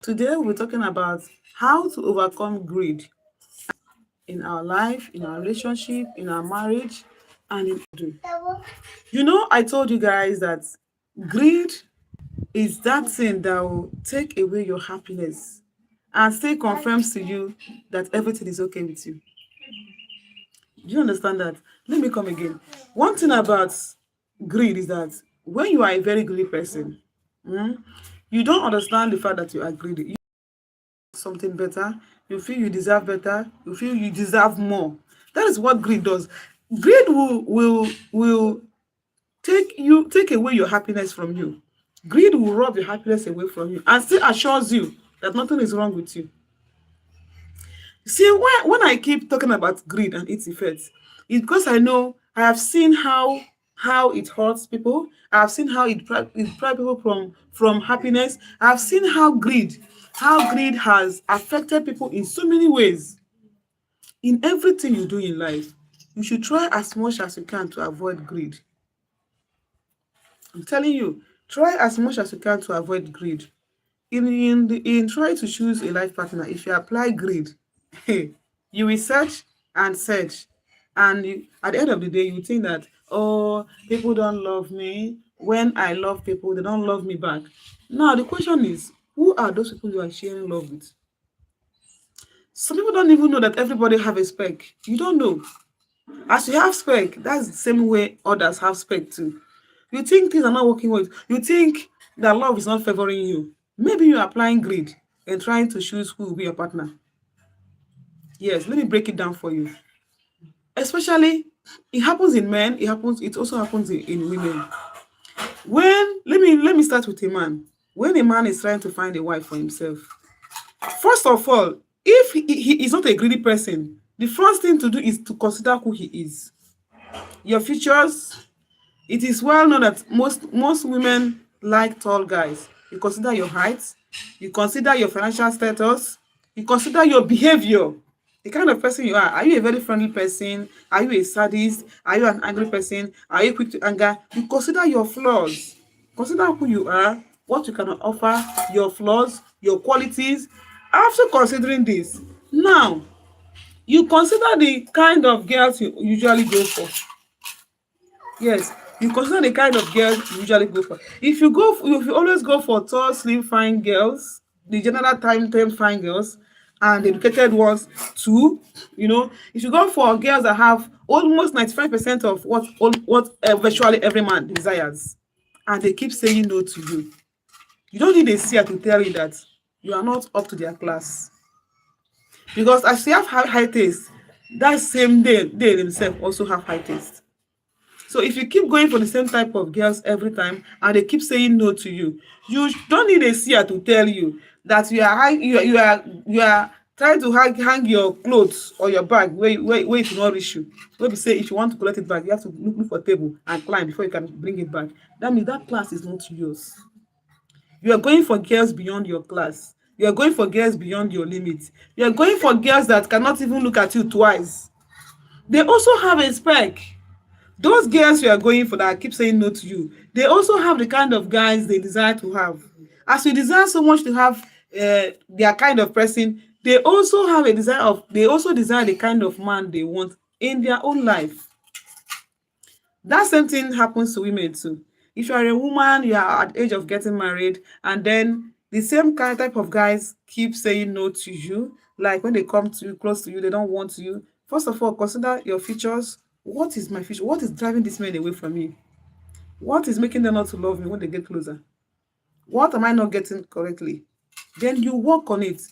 Today we're talking about how to overcome greed in our life, in our relationship, in our marriage, and in. I told you guys that greed is that thing that will take away your happiness and still confirms to you that everything is okay with you. Do you understand that? Let me come again. One thing about greed is that when you are a very greedy person, you don't understand the fact that you are greedy. You want something better, you feel you deserve better, you feel you deserve more. That is what greed does. Greed will take away your happiness from you. Greed will rob your happiness away from you and still assures you that nothing is wrong with you. See, when I keep talking about greed and its effects, it's because I know I have seen how it hurts people. I have seen how it deprives people from happiness. I have seen how greed has affected people in so many ways. In everything you do in life, you should try as much as you can to avoid greed. I'm telling you, try as much as you can to avoid greed. In trying to choose a life partner, if you apply greed, you will search, and at the end of the day, you think that, oh, people don't love me. When I love people, they don't love me back. Now the question is, who are those people you are sharing love with? Some people don't even know that everybody have a spec. You don't know. As you have spec, that's the same way others have spec too. You think things are not working well. You think that love is not favoring you. Maybe you're applying greed and trying to choose who will be your partner. Yes, let me break it down for you. Especially, it happens in men. It also happens in women. Let me start with a man. When a man is trying to find a wife for himself, first of all, if he is not a greedy person, the first thing to do is to consider who he is. Your features. It is well known that most women like tall guys. You consider your height, you consider your financial status, you consider your behavior, the kind of person you are. Are you a very friendly person? Are you a sadist? Are you an angry person? Are you quick to anger? You consider your flaws. Consider who you are, what you can offer, your flaws, your qualities. After considering this, now you consider the kind of girls you usually go for. Yes, you consider the kind of girls you usually go for. If you always go for tall, slim, fine girls, the general term fine girls, and the educated ones too, if you go for girls that have almost 95% of what virtually every man desires, and they keep saying no to you, you don't need a seer to tell you that you are not up to their class. Because as you have high taste, that same day they themselves also have high taste. So if you keep going for the same type of girls every time and they keep saying no to you, you don't need a seer to tell you that you are trying to hang your clothes or your bag where it will not reach you. When we say if you want to collect it back, you have to look for a table and climb before you can bring it back. That means that class is not yours. You are going for girls beyond your class. You are going for girls beyond your limits. You are going for girls that cannot even look at you twice. They also have a spec. Those girls you are going for that keep saying no to you, they also have the kind of guys they desire to have. As you desire so much to have their kind of person, they also desire the kind of man they want in their own life. That same thing happens to women too. If you are a woman, you are at the age of getting married, and then the same kind type of guys keep saying no to you, like when they come to you, close to you, they don't want you. First of all, consider your features. What is my future? What is driving this man away from me? What is making them not to love me when they get closer? What am I not getting correctly? Then you work on it.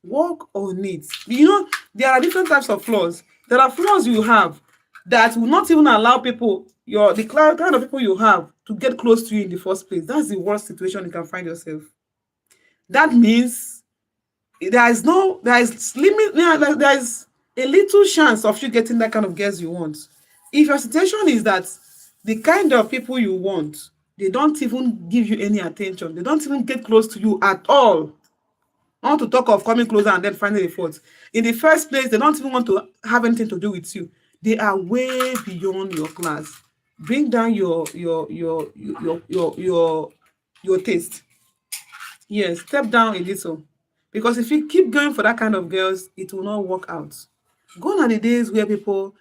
Work on it. There are different types of flaws. There are flaws you have that will not even allow the kind of people you have to get close to you in the first place. That's the worst situation you can find yourself. That means there is a little chance of you getting that kind of girls you want. If your situation is that the kind of people you want, they don't even give you any attention, they don't even get close to you at all, not to talk of coming closer and then finding a fault. In the first place, they don't even want to have anything to do with you. They are way beyond your class. Bring down your taste. Yes, step down a little. Because if you keep going for that kind of girls, it will not work out. Gone are the days where people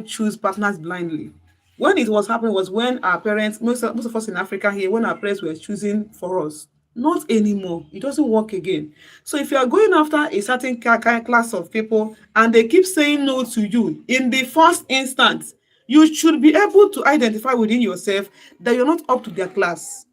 choose partners blindly. When it was happening was when our parents, most of us in Africa here, when our parents were choosing for us. Not anymore. It doesn't work again. So if you are going after a certain class of people and they keep saying no to you in the first instance, you should be able to identify within yourself that you're not up to their class.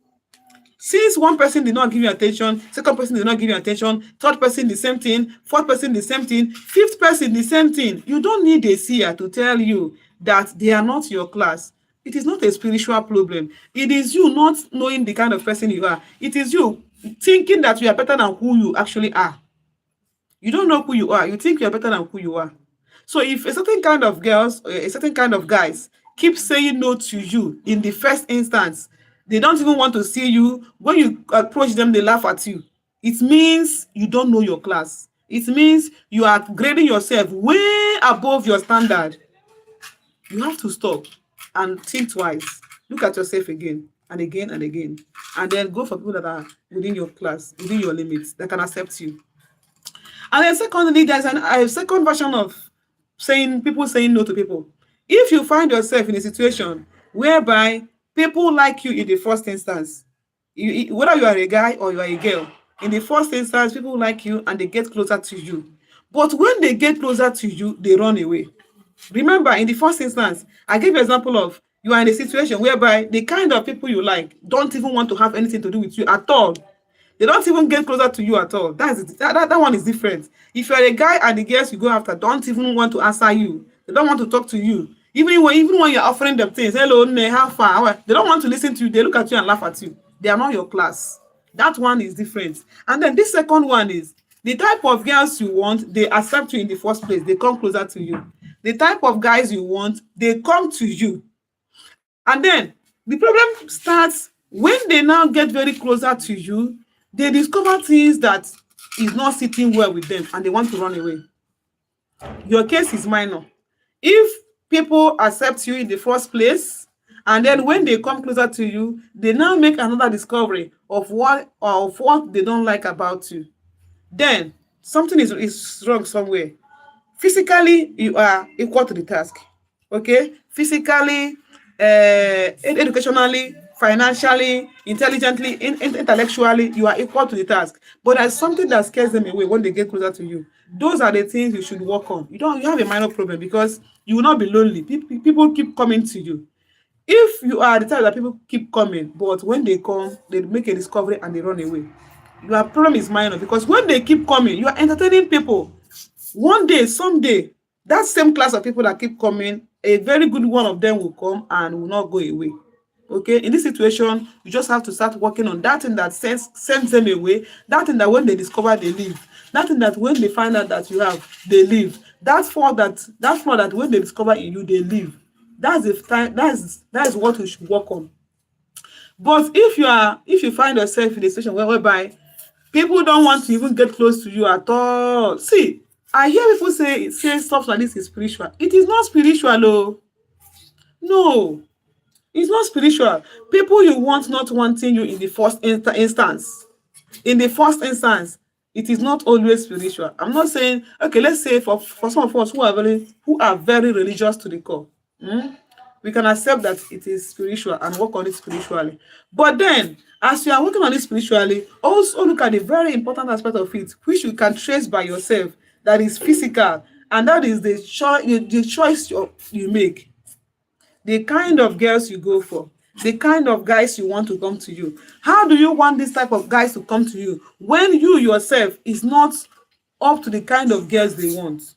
Since one person did not give you attention, second person did not give you attention, third person the same thing, fourth person the same thing, fifth person the same thing, you don't need a seer to tell you that they are not your class. It is not a spiritual problem. It is you not knowing the kind of person you are. It is you thinking that you are better than who you actually are. You don't know who you are. You think you are better than who you are. So if a certain kind of girls, or a certain kind of guys keep saying no to you in the first instance, they don't even want to see you. When you approach them, they laugh at you. It means you don't know your class. It means you are grading yourself way above your standard. You have to stop and think twice. Look at yourself again and again and again. And then go for people that are within your class, within your limits, that can accept you. And then secondly, there's a second version of people saying no to people. If you find yourself in a situation whereby people like you in the first instance, whether you are a guy or you are a girl, in the first instance, people like you and they get closer to you. But when they get closer to you, they run away. Remember, in the first instance, I gave you an example of you are in a situation whereby the kind of people you like don't even want to have anything to do with you at all. They don't even get closer to you at all. That one is different. If you're a guy and the girls you go after don't even want to answer you, they don't want to talk to you. Even when you're offering them things, hello, how far? They don't want to listen to you. They look at you and laugh at you. They are not your class. That one is different. And then this second one is the type of girls you want, they accept you in the first place. They come closer to you. The type of guys you want, they come to you. And then the problem starts when they now get very closer to you, they discover things that is not sitting well with them and they want to run away. Your case is minor. If people accept you in the first place, and then when they come closer to you, they now make another discovery of what they don't like about you, then something is wrong somewhere. Physically, you are equal to the task. Okay? Physically, educationally, financially, intelligently, intellectually, you are equal to the task. But there's something that scares them away when they get closer to you. Those are the things you should work on. You have a minor problem because you will not be lonely. People keep coming to you. If you are the type that people keep coming, but when they come, they make a discovery and they run away, your problem is minor because when they keep coming, you are entertaining people. One day, someday, that same class of people that keep coming, a very good one of them will come and will not go away. Okay, in this situation, you just have to start working on that thing that sends them away, that thing that when they discover, they leave, that thing that when they find out that you have, they leave, that flaw that when they discover in you, they leave. That's the time. That is what we should work on. But if you find yourself in a situation whereby people don't want to even get close to you at all, see, I hear people say stuff like this is spiritual. It is not spiritual, though. No, it's not spiritual. People you want not wanting you in the first instance. In the first instance, it is not always spiritual. I'm not saying, okay, let's say for some of us who are very religious to the core, we can accept that it is spiritual and work on it spiritually. But then, as you are working on it spiritually, also look at the very important aspect of it, which you can trace by yourself, that is physical, and that is the choice you make. The kind of girls you go for, the kind of guys you want to come to you. How do you want this type of guys to come to you when you yourself is not up to the kind of girls they want?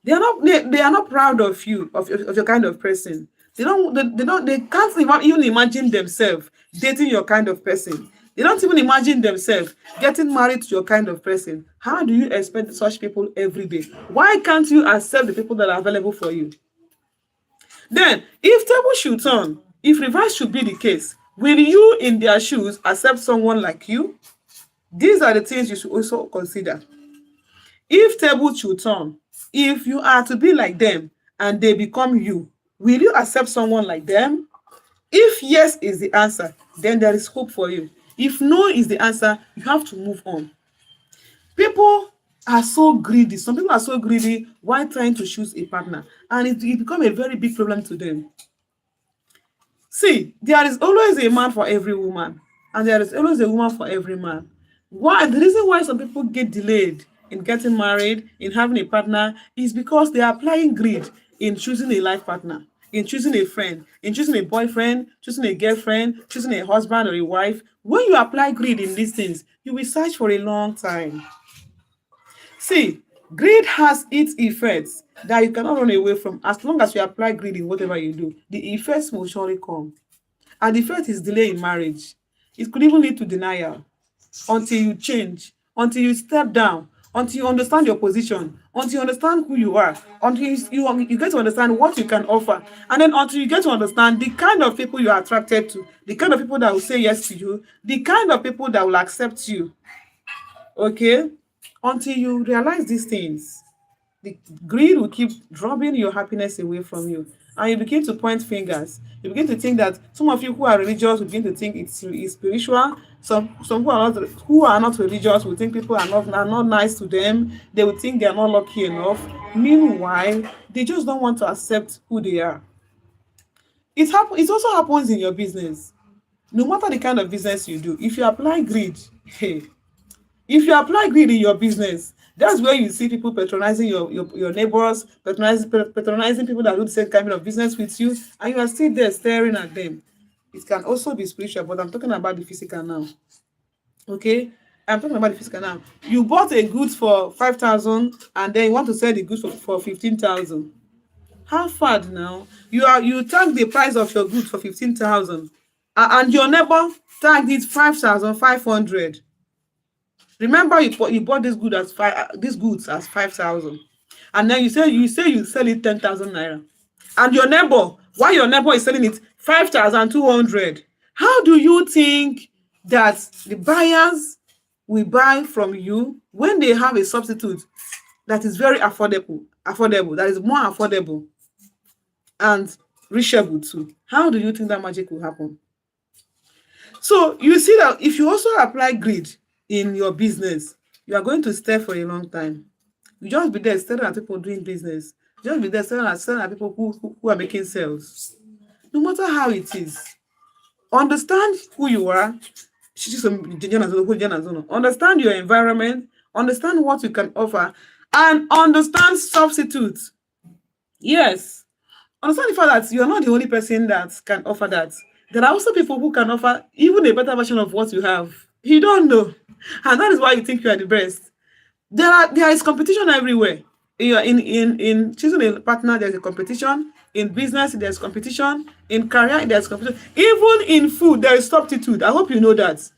They are not proud of you, of your kind of person. They can't even imagine themselves dating your kind of person. They don't even imagine themselves getting married to your kind of person. How do you expect such people every day? Why can't you accept the people that are available for you? Then, if table should turn, if reverse should be the case, will you in their shoes accept someone like you? These are the things you should also consider. If table should turn, if you are to be like them and they become you, will you accept someone like them? If yes is the answer, then there is hope for you. If no is the answer, you have to move on. People are so greedy. Some people are so greedy while trying to choose a partner, and it become a very big problem to them. See, there is always a man for every woman, and there is always a woman for every man. Why? The reason why some people get delayed in getting married, in having a partner, is because they are applying greed in choosing a life partner, in choosing a friend, in choosing a boyfriend, choosing a girlfriend, choosing a husband or a wife. When you apply greed in these things, you will search for a long time. See, greed has its effects that you cannot run away from. As long as you apply greed in whatever you do, the effects will surely come. And the effect is delay in marriage. It could even lead to denial until you change, until you step down, until you understand your position, until you understand who you are, until you get to understand what you can offer, and then until you get to understand the kind of people you are attracted to, the kind of people that will say yes to you, the kind of people that will accept you. Okay? Until you realize these things, the greed will keep dropping your happiness away from you. And you begin to point fingers. You begin to think that some of you who are religious will begin to think it's spiritual. Some who are not religious will think people are not nice to them. They will think they are not lucky enough. Meanwhile, they just don't want to accept who they are. It also happens in your business. No matter the kind of business you do, if you apply greed, hey, if you apply greed in your business, that's where you see people patronizing your neighbors, patronizing people that do the same kind of business with you, and you are still there staring at them. It can also be spiritual, but I'm talking about the physical now. Okay? I'm talking about the physical now. You bought a goods for 5,000 and then you want to sell the goods for 15,000. How far now? You tag the price of your goods for 15,000 and your neighbor tagged it 5,500. Remember, you bought these goods as 5,000, and then you say you sell it 10,000 naira, and your neighbor, while your neighbor is selling it 5,200. How do you think that the buyers will buy from you when they have a substitute that is very affordable, that is more affordable and reachable too? How do you think that magic will happen? So you see that if you also apply greed in your business, you are going to stay for a long time. You just be there staring at people doing business. Just be there staring at people who are making sales. No matter how it is, understand who you are. Understand your environment. Understand what you can offer, and understand substitutes. Yes, understand the fact that you are not the only person that can offer that. There are also people who can offer even a better version of what you have. You don't know. And that is why you think you are the best. There is competition everywhere. In choosing a partner, there's a competition. In business, there's competition. In career, there's competition. Even in food, there is substitute. I hope you know that.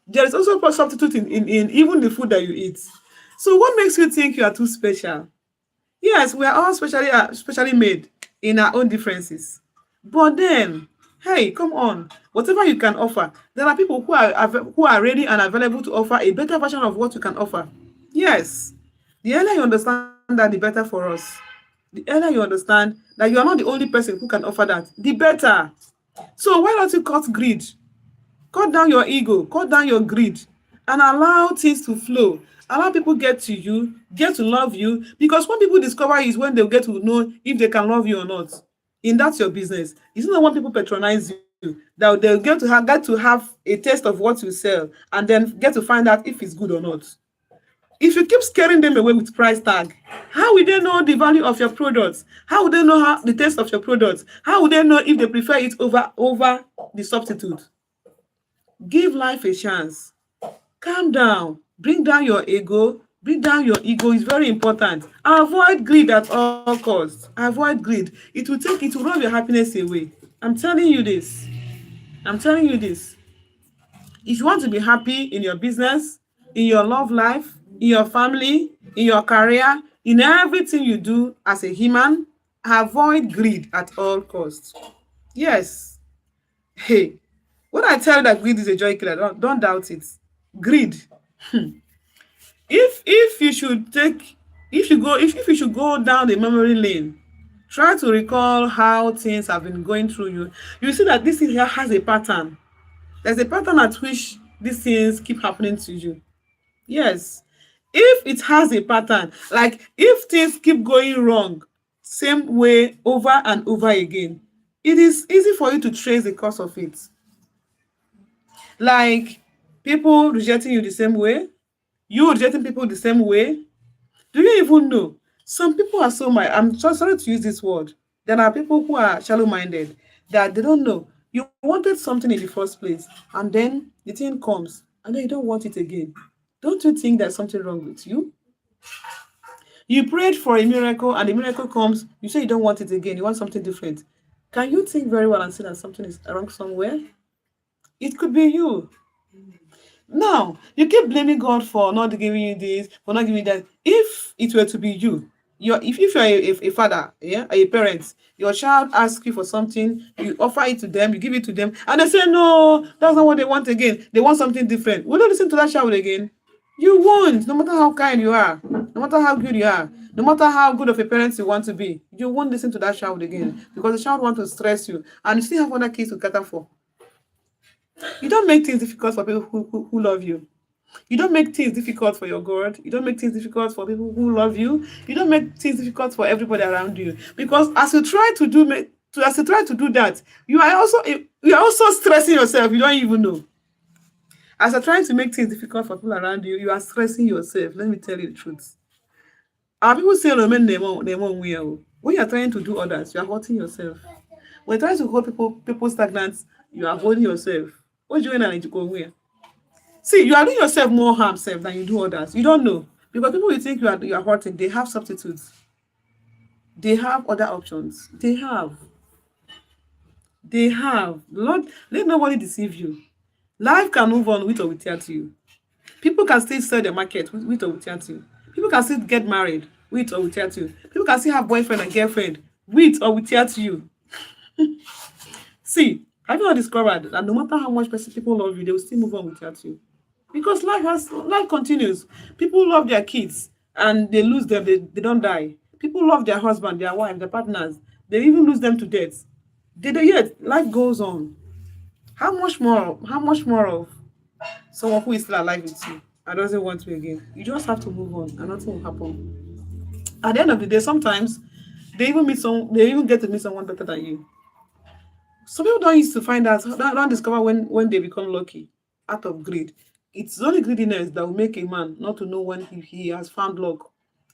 There is also a substitute in even the food that you eat. So what makes you think you are too special? Yes, we are all specially made in our own differences. But then, hey, come on. Whatever you can offer, there are people who are ready and available to offer a better version of what you can offer. Yes. The earlier you understand that, the better for us. The earlier you understand that you are not the only person who can offer that, the better. So why don't you cut greed? Cut down your ego, cut down your greed, and allow things to flow. Allow people get to you, get to love you, because when people discover you is when they'll get to know if they can love you or not. In that's your business. It's not when people patronize you that they'll get to have a taste of what you sell and then get to find out if it's good or not. If you keep scaring them away with price tag, how will they know the value of your products? How will they know the taste of your products? How will they know if they prefer it over the substitute? Give life a chance. Calm down. Bring down your ego. Bring down your ego is very important. Avoid greed at all costs. Avoid greed. It will rob your happiness away. I'm telling you this. I'm telling you this. If you want to be happy in your business, in your love life, in your family, in your career, in everything you do as a human, avoid greed at all costs. Yes. Hey, when I tell you that greed is a joy killer, don't doubt it. Greed. If you should take if you should go down the memory lane, try to recall how things have been going through you. You see that this thing here has a pattern. There's a pattern at which these things keep happening to you. Yes. If it has a pattern, like if things keep going wrong, same way over and over again, it is easy for you to trace the cause of it. Like people rejecting you the same way, you rejecting people the same way. Do you even know? Some people are so I'm so sorry to use this word. There are people who are shallow-minded that they don't know. You wanted something in the first place, and then the thing comes, and then you don't want it again. Don't you think there's something wrong with you? You prayed for a miracle, and the miracle comes. You say you don't want it again. You want something different. Can you think very well and see that something is wrong somewhere? It could be you. Now, you keep blaming God for not giving you this, for not giving you that. If it were to be you, if you're a father, yeah, a parent, your child asks you for something, you offer it to them, you give it to them, and they say, no, that's not what they want again. They want something different. Will you listen to that child again? You won't, no matter how kind you are, no matter how good you are, no matter how good of a parent you want to be, you won't listen to that child again because the child wants to stress you, and you still have other kids to cater for. You don't make things difficult for people who love you. You don't make things difficult for your God. You don't make things difficult for people who love you. You don't make things difficult for everybody around you. Because as you try to do that, you are also stressing yourself. You don't even know. As you're trying to make things difficult for people around you, you are stressing yourself. Let me tell you the truth. Our people say, "No, men, they won't will." When you're trying to do others, you are hurting yourself. When you're trying to hold people stagnant, you are holding yourself. What do you want to go where? See, you are doing yourself more harm self than you do others. You don't know. Because people will think you are hurting. They have substitutes. They have other options. They have. Lord, let nobody deceive you. Life can move on with or without you. People can still sell their market with or without you. People can still get married with or without you. People can still have boyfriend and girlfriend with or without you. See, have you not discovered that no matter how much people love you, they will still move on without you? Because life continues. People love their kids and they lose them, they don't die. People love their husband, their wife, their partners, they even lose them to death. Yet life goes on. How much more of someone who is still alive with you and doesn't want you again? You just have to move on and nothing will happen. At the end of the day, sometimes they even get to meet someone better than you. Some people don't used to find out, don't discover when they become lucky out of greed. It's only greediness that will make a man not to know when he has found luck.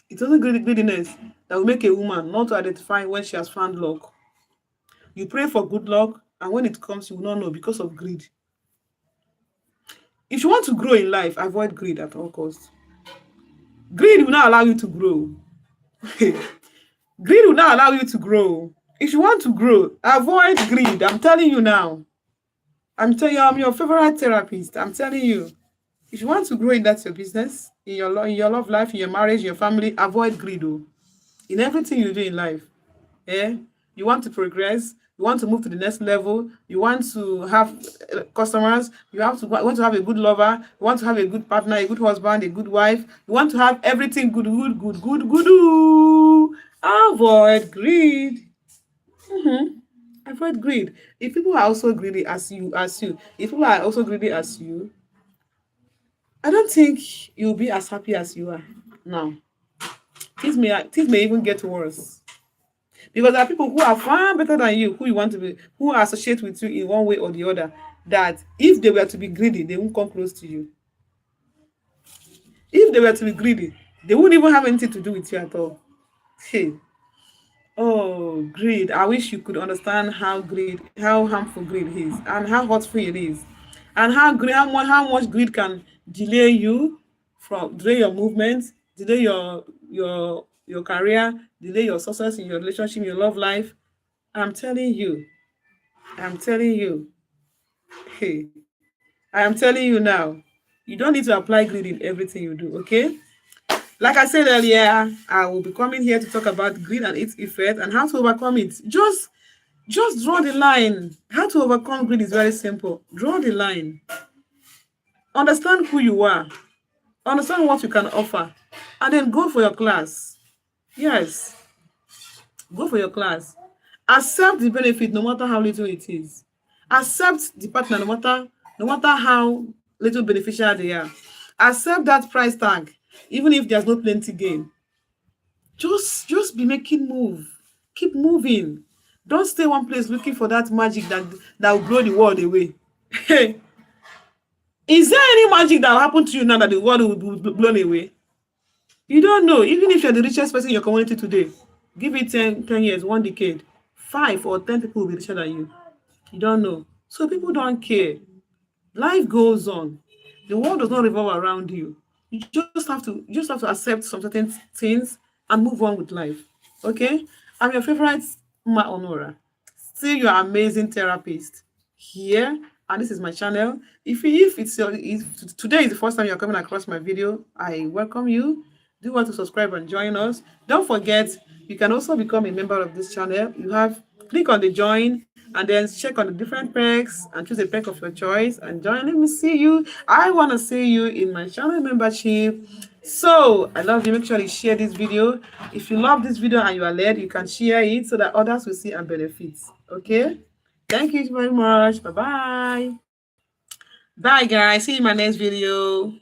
It's only greediness that will make a woman not to identify when she has found luck. You pray for good luck, and when it comes, you will not know because of greed. If you want to grow in life, avoid greed at all costs. Greed will not allow you to grow. Greed will not allow you to grow. If you want to grow, avoid greed. I'm telling you now. I'm telling you, I'm your favorite therapist. I'm telling you. If you want to grow in that's your business, in your love life, in your marriage, in your family, avoid greed. In everything you do in life. Yeah? You want to progress, you want to move to the next level, you want to have customers, want to have a good lover, you want to have a good partner, a good husband, a good wife, you want to have everything good. Avoid greed. Avoid greed. If people are also greedy as you, if people are also greedy as you, I don't think you'll be as happy as you are now. Things may even get worse. Because there are people who are far better than you, who you want to be, who associate with you in one way or the other, that if they were to be greedy, they won't come close to you. If they were to be greedy, they wouldn't even have anything to do with you at all. Hey. Oh, greed. I wish you could understand how harmful greed is, and how hurtful it is, and how much greed can delay your movements, delay your career, delay your success in your relationship, your love life. I'm telling you. Hey, I am telling you now. You don't need to apply greed in everything you do, okay? Like I said earlier, I will be coming here to talk about greed and its effect and how to overcome it. Just draw the line. How to overcome greed is very simple. Draw the line. Understand who you are. Understand what you can offer. And then go for your class. Yes. Go for your class. Accept the benefit no matter how little it is. Accept the partner no matter how little beneficial they are. Accept that price tag. even if there's no plenty gain. Just be making move. Keep moving. Don't stay one place looking for that magic that will blow the world away. Is there any magic that will happen to you now that the world will be blown away? You don't know. Even if you're the richest person in your community today, give it 10 years, 1 decade, 5 or 10 people will be richer than you. You don't know. So people don't care. Life goes on. The world does not revolve around you. You just have to accept some certain things and move on with life. Okay? I'm your favorite Ma Honora. Still your amazing therapist here, and this is my channel. If today is the first time you're coming across my video, I welcome you. Do want to subscribe and join us. Don't forget, you can also become a member of this channel. You have click on the join and then check on the different perks and choose a perk of your choice and join. Let me see you. I want to see you in my channel membership. So I love you. Make sure you share this video. If you love this video and you are led, you can share it so that others will see and benefit. Okay? Thank you very much. Bye-bye. Bye, guys. See you in my next video.